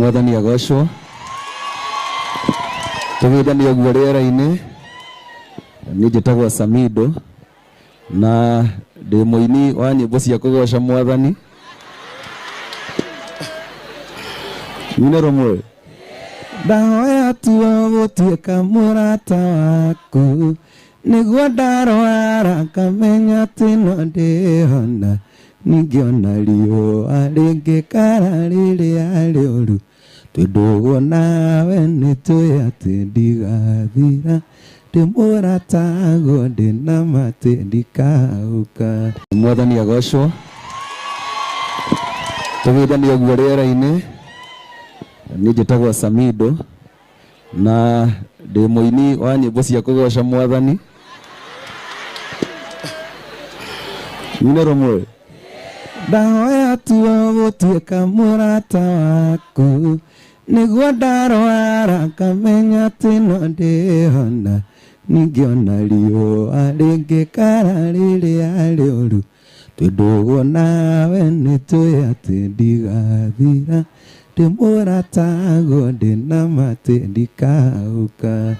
Mwathani agocwo tugithani oguo riera-ini ni njitagwo Samido na ndi muini wa nyimbo cia kugoca Mwathani nyine rumwe ndahoya tuo gutuika murata waku niguo ndarwara ngamenya ati no ndihona ningiona riũa rĩngĩkara rĩrĩa rĩũru twĩndũgwo nawe nĩtũĩ atĩ ndigathira ndĩ mũrataguo ndĩna matĩ ndikahũka. Mwathani agocwo tũgĩthani ũguo rĩera-inĩ ni njĩtagwo Samido na ndi muini wa nyimbo cia kugoca Mwathani nyine rumwe ndahoya tuo gutuika murata waku niguo ndarwara ngamenya ati no ndihona ningiona riũa rĩngĩkara rĩrĩa rĩũru twĩndũgwo nawe nĩtũĩ atĩ ndigathira ndĩ mũrataguo ndĩna matĩ ndikahũka.